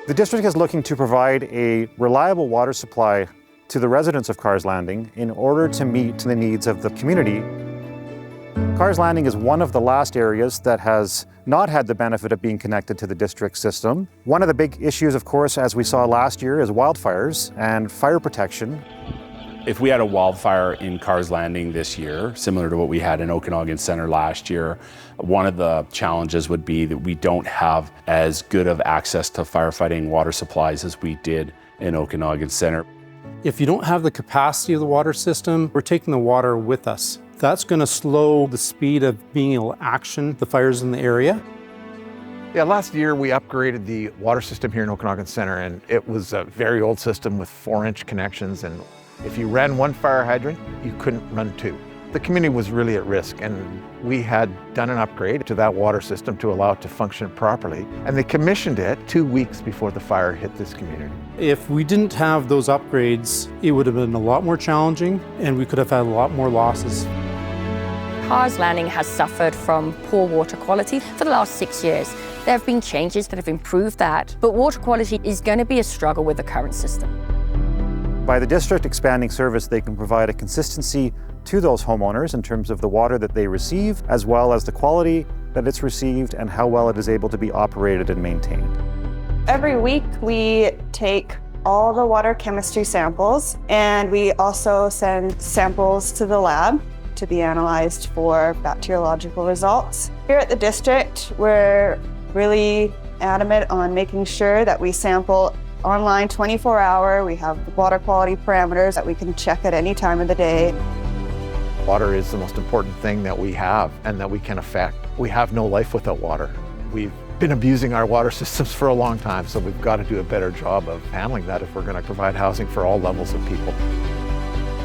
The district is looking to provide a reliable water supply to the residents of Carr's Landing in order to meet the needs of the community. Carr's Landing is one of the last areas that has not had the benefit of being connected to the district system. One of the big issues, of course, as we saw last year, is wildfires and fire protection. If we had a wildfire in Carr's Landing this year, similar to what we had in Okanagan Centre last year, one of the challenges would be that we don't have as good of access to firefighting water supplies as we did in Okanagan Centre. If you don't have the capacity of the water system, we're taking the water with us. That's going to slow the speed of being able to action the fires in the area. Yeah, last year we upgraded the water system here in Okanagan Centre, and it was a very old system with 4-inch connections, and if you ran one fire hydrant, you couldn't run two. The community was really at risk, and we had done an upgrade to that water system to allow it to function properly, and they commissioned it 2 weeks before the fire hit this community. If we didn't have those upgrades, it would have been a lot more challenging, and we could have had a lot more losses. Carr's Landing has suffered from poor water quality for the last 6 years. There have been changes that have improved that, but water quality is going to be a struggle with the current system. By the district expanding service, they can provide a consistency to those homeowners in terms of the water that they receive, as well as the quality that it's received and how well it is able to be operated and maintained. Every week we take all the water chemistry samples, and we also send samples to the lab to be analyzed for bacteriological results. Here at the district, we're really adamant on making sure that we sample online 24-hour. We have the water quality parameters that we can check at any time of the day. Water is the most important thing that we have and that we can affect. We have no life without water. We've been abusing our water systems for a long time, so we've got to do a better job of handling that if we're going to provide housing for all levels of people.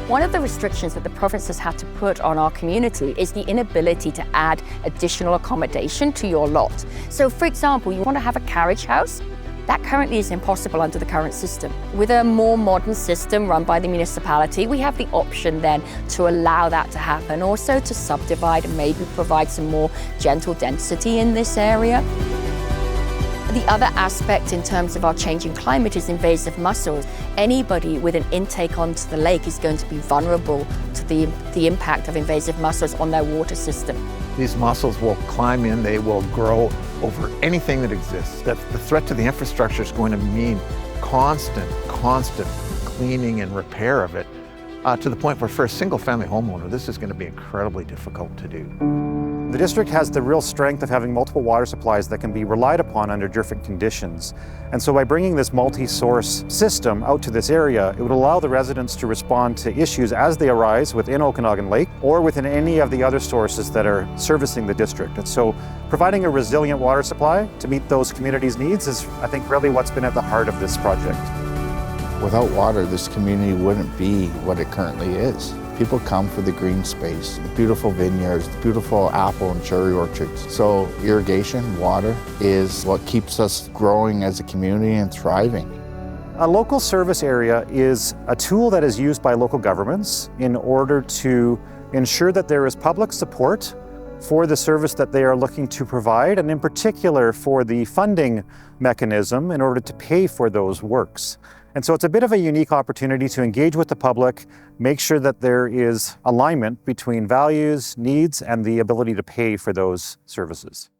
One of the restrictions that the province has had to put on our community is the inability to add additional accommodation to your lot. So for example, you want to have a carriage house? That currently is impossible under the current system. With a more modern system run by the municipality, we have the option then to allow that to happen, also to subdivide and maybe provide some more gentle density in this area. The other aspect in terms of our changing climate is invasive mussels. Anybody with an intake onto the lake is going to be vulnerable to the impact of invasive mussels on their water system. These mussels will climb in, they will grow over anything that exists. The threat to the infrastructure is going to mean constant cleaning and repair of it, to the point where for a single-family homeowner, this is going to be incredibly difficult to do. The district has the real strength of having multiple water supplies that can be relied upon under different conditions. And so by bringing this multi-source system out to this area, it would allow the residents to respond to issues as they arise within Okanagan Lake or within any of the other sources that are servicing the district. And so providing a resilient water supply to meet those communities' needs is, I think, really what's been at the heart of this project. Without water, this community wouldn't be what it currently is. People come for the green space, the beautiful vineyards, the beautiful apple and cherry orchards. So irrigation, water, is what keeps us growing as a community and thriving. A local service area is a tool that is used by local governments in order to ensure that there is public support for the service that they are looking to provide, and in particular for the funding mechanism in order to pay for those works. And so it's a bit of a unique opportunity to engage with the public, make sure that there is alignment between values, needs, and the ability to pay for those services.